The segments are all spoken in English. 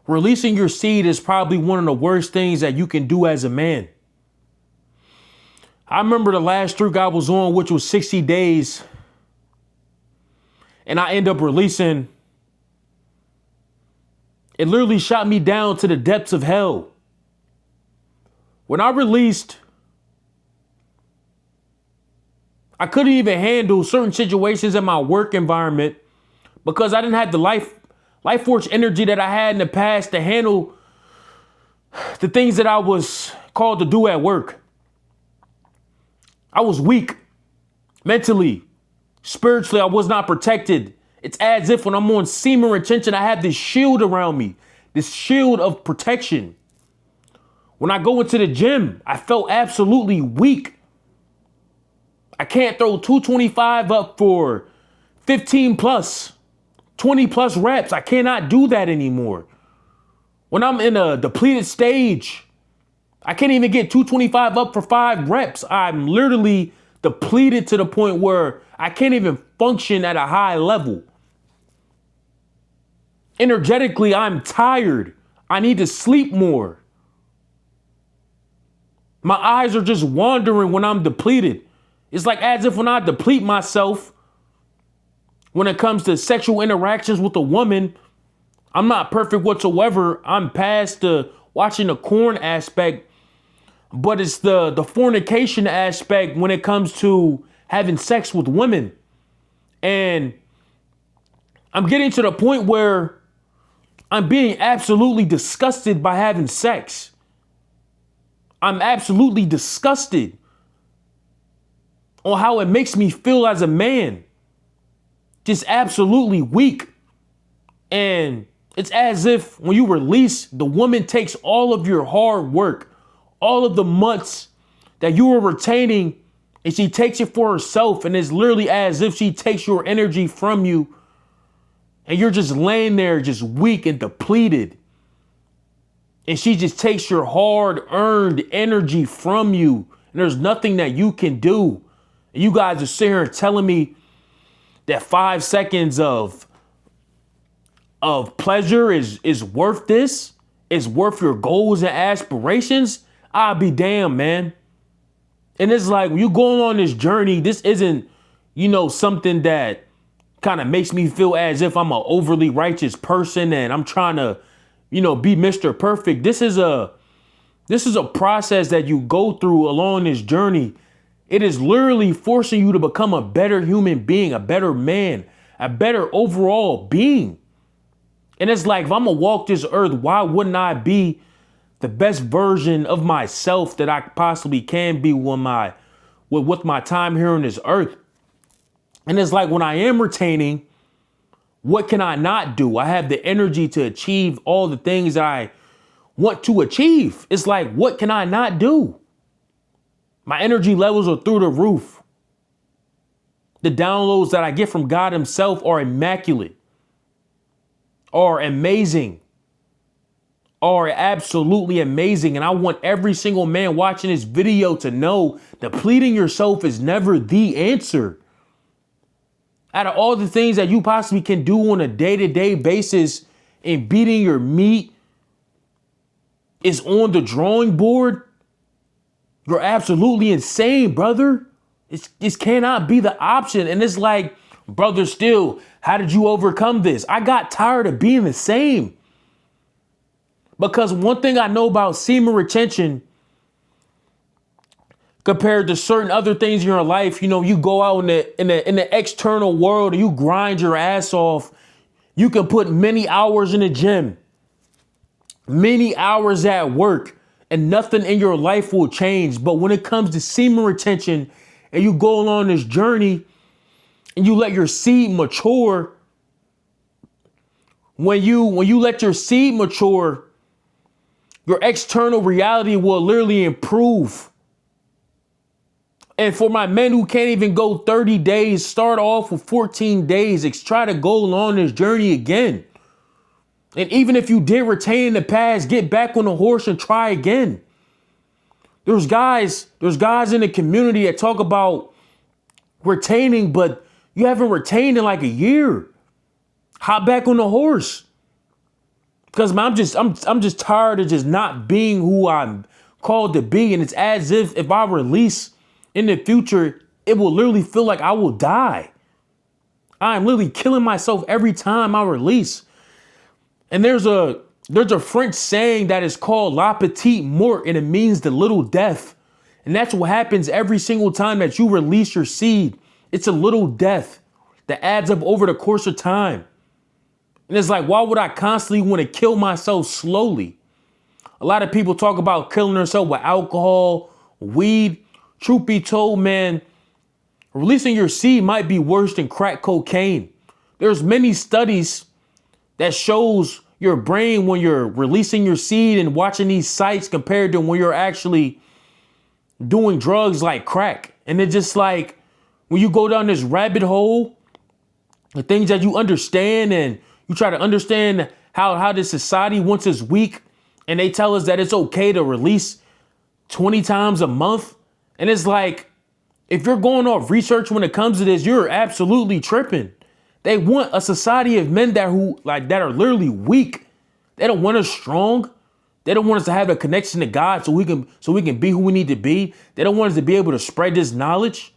Releasing your seed is probably one of the worst things that you can do as a man. I remember the last streak I was on, which was 60 days, and I end up releasing. It literally shot me down to the depths of hell. When I released, I couldn't even handle certain situations in my work environment because I didn't have the life force energy that I had in the past to handle the things that I was called to do at work. I was weak mentally, spiritually. I was not protected. It's as if when I'm on semen retention, I have this shield around me, this shield of protection. When I go into the gym, I felt absolutely weak. I can't throw 225 up for 15 plus, 20 plus reps. I cannot do that anymore. When I'm in a depleted stage, I can't even get 225 up for 5 reps. I'm literally depleted to the point where I can't even function at a high level. Energetically, I'm tired. I need to sleep more. My eyes are just wandering when I'm depleted. It's like as if when I deplete myself, when it comes to sexual interactions with a woman, I'm not perfect whatsoever. I'm past the watching the corn aspect, but it's the fornication aspect when it comes to having sex with women. And I'm getting to the point where I'm being absolutely disgusted by having sex. I'm absolutely disgusted on how it makes me feel as a man. Just absolutely weak. And it's as if when you release, the woman takes all of your hard work, all of the months that you were retaining, and she takes it for herself. And it's literally as if she takes your energy from you and you're just laying there just weak and depleted. And she just takes your hard-earned energy from you. And there's nothing that you can do. And you guys are sitting here telling me that 5 seconds of pleasure is worth this? Is worth your goals and aspirations? I'll be damned, man. And it's like, when you going on this journey, this isn't, something that kind of makes me feel as if I'm an overly righteous person and I'm trying to, be Mr. Perfect. This is a process that you go through along this journey. It is literally forcing you to become a better human being, a better man, a better overall being. And it's like, if I'm gonna walk this earth, why wouldn't I be the best version of myself that I possibly can be with my time here on this earth? And it's like, when I am retaining, what can I not do? I have the energy to achieve all the things that I want to achieve. It's like, what can I not do? My energy levels are through the roof. The downloads that I get from God himself are immaculate, are amazing, are absolutely amazing. And I want every single man watching this video to know depleting yourself is never the answer. Out of all the things that you possibly can do on a day-to-day basis, and beating your meat is on the drawing board, you're absolutely insane, brother. This cannot be the option. And it's like, brother, still, how did you overcome this? I got tired of being the same. Because one thing I know about semen retention compared to certain other things in your life, you go out in the external world and you grind your ass off. You can put many hours in the gym, many hours at work, and nothing in your life will change. But when it comes to semen retention and you go along this journey and you let your seed mature, when you let your seed mature, your external reality will literally improve. And for my men who can't even go 30 days, start off with 14 days. Try to go along this journey again. And even if you did retain in the past, get back on the horse and try again. There's guys in the community that talk about retaining, but you haven't retained in like a year. Hop back on the horse. Because man, I'm just tired of just not being who I'm called to be. And it's as if I release in the future, it will literally feel like I will die. I'm literally killing myself every time I release. And there's a French saying that is called la petite mort, and it means the little death. And that's what happens every single time that you release your seed. It's a little death that adds up over the course of time. And it's like, why would I constantly want to kill myself slowly? A lot of people talk about killing themselves with alcohol, weed. Truth be told, man, releasing your seed might be worse than crack cocaine. There's many studies that shows your brain when you're releasing your seed and watching these sites compared to when you're actually doing drugs like crack. And it's just like when you go down this rabbit hole, the things that you understand and you try to understand how this society wants us weak, and they tell us that it's okay to release 20 times a month. And it's like, if you're going off research when it comes to this, you're absolutely tripping. They want a society of men that are literally weak. They don't want us strong. They don't want us to have a connection to God so we can be who we need to be. They don't want us to be able to spread this knowledge.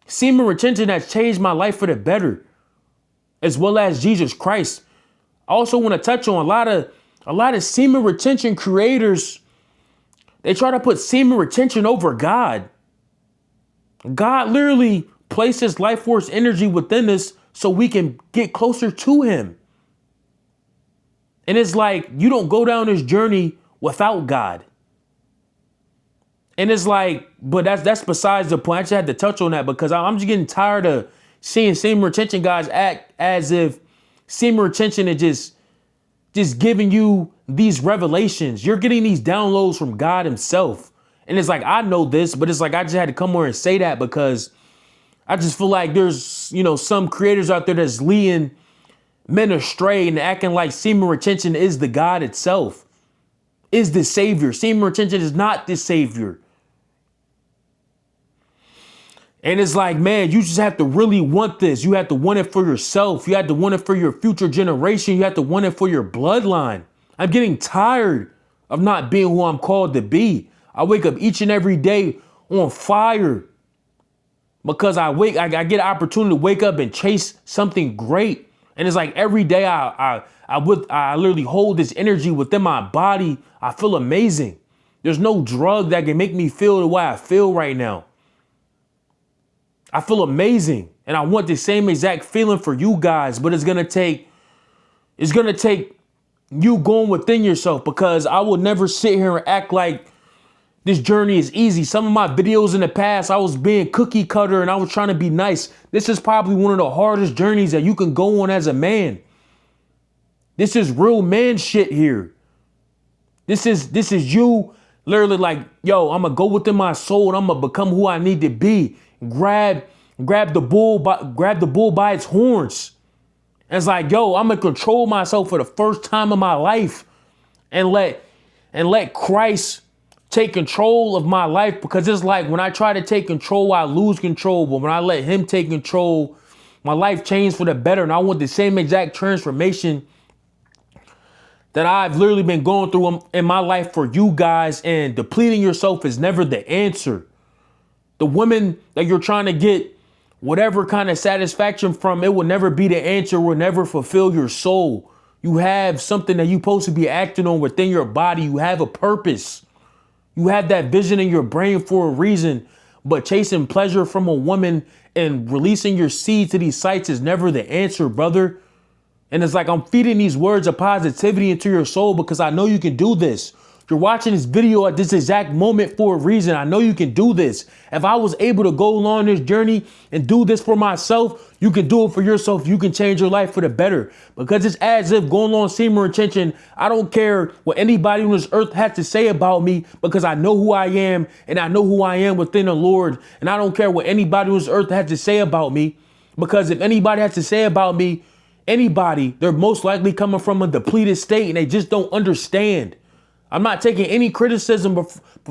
Semen retention has changed my life for the better, as well as Jesus Christ. I also want to touch on a lot of semen retention creators. They try to put semen retention over God. God literally places life force energy within us so we can get closer to him. And it's like, you don't go down this journey without God. And it's like, but that's besides the point. I just had to touch on that because I'm just getting tired of seeing semen retention guys act as if semen retention is just giving you these revelations. You're getting these downloads from God himself. And it's like, I know this, but it's like, I just had to come here and say that because I just feel like there's, some creators out there that's leading men astray and acting like semen retention is the God itself, is the savior. Semen retention is not the savior. And it's like, man, you just have to really want this. You have to want it for yourself. You have to want it for your future generation. You have to want it for your bloodline. I'm getting tired of not being who I'm called to be. I wake up each and every day on fire because I get an opportunity to wake up and chase something great. And it's like every day I literally hold this energy within my body. I feel amazing. There's no drug that can make me feel the way I feel right now. I feel amazing. And I want the same exact feeling for you guys, but it's gonna take you going within yourself, because I will never sit here and act like this journey is easy. Some of my videos in the past, I was being cookie cutter and I was trying to be nice. This is probably one of the hardest journeys that you can go on as a man. This is real man shit here. This is you literally like, yo, I'm gonna go within my soul and I'm gonna become who I need to be. Grab the bull by its horns. And it's like, yo, I'm gonna control myself for the first time in my life and let Christ take control of my life, because it's like when I try to take control, I lose control. But when I let him take control, my life changed for the better. And I want the same exact transformation that I've literally been going through in my life for you guys. And depleting yourself is never the answer. The women that you're trying to get whatever kind of satisfaction from, it will never be the answer, will never fulfill your soul. You have something that you're supposed to be acting on within your body. You have a purpose. You have that vision in your brain for a reason, but chasing pleasure from a woman and releasing your seed to these sites is never the answer, brother. And it's like, I'm feeding these words of positivity into your soul because I know you can do this. You're watching this video at this exact moment for a reason. I know you can do this. If I was able to go along this journey and do this for myself, you can do it for yourself. You can change your life for the better, because it's as if going on semen retention. I don't care what anybody on this earth has to say about me, because I know who I am and I know who I am within the Lord. And I don't care what anybody on this earth has to say about me, because if anybody has to say about me, they're most likely coming from a depleted state and they just don't understand. I'm not taking any criticism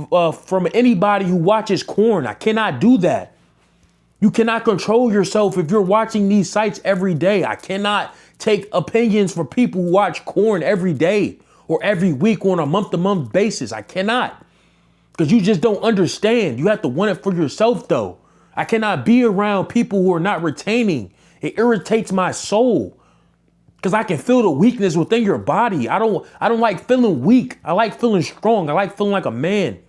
from anybody who watches corn. I cannot do that. You cannot control yourself if you're watching these sites every day. I cannot take opinions for people who watch corn every day or every week or on a month-to-month basis. I cannot, because you just don't understand. You have to want it for yourself, though. I cannot be around people who are not retaining. It irritates my soul because I can feel the weakness within your body. I don't like feeling weak. I like feeling strong. I like feeling like a man.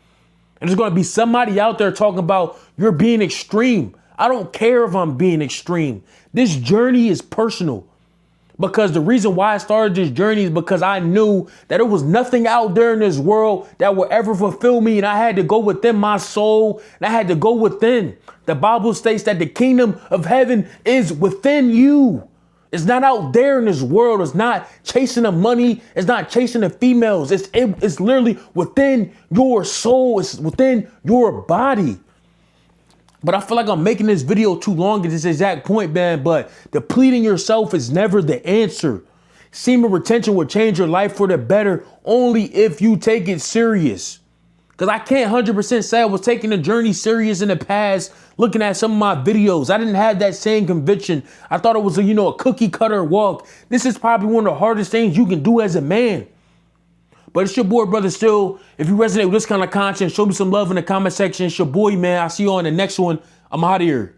And there's going to be somebody out there talking about you're being extreme. I don't care if I'm being extreme. This journey is personal, because the reason why I started this journey is because I knew that there was nothing out there in this world that would ever fulfill me. And I had to go within my soul, and I had to go within. The Bible states that the kingdom of heaven is within you. It's not out there in this world. It's not chasing the money. It's not chasing the females. It's literally within your soul. It's within your body. But I feel like I'm making this video too long at this exact point, man. But depleting yourself is never the answer. Semen retention will change your life for the better only if you take it serious. Because I can't 100% say I was taking the journey serious in the past, looking at some of my videos. I didn't have that same conviction. I thought it was a cookie cutter walk. This is probably one of the hardest things you can do as a man. But it's your boy, Brother Still. If you resonate with this kind of content, show me some love in the comment section. It's your boy, man. I'll see you on the next one. I'm out of here.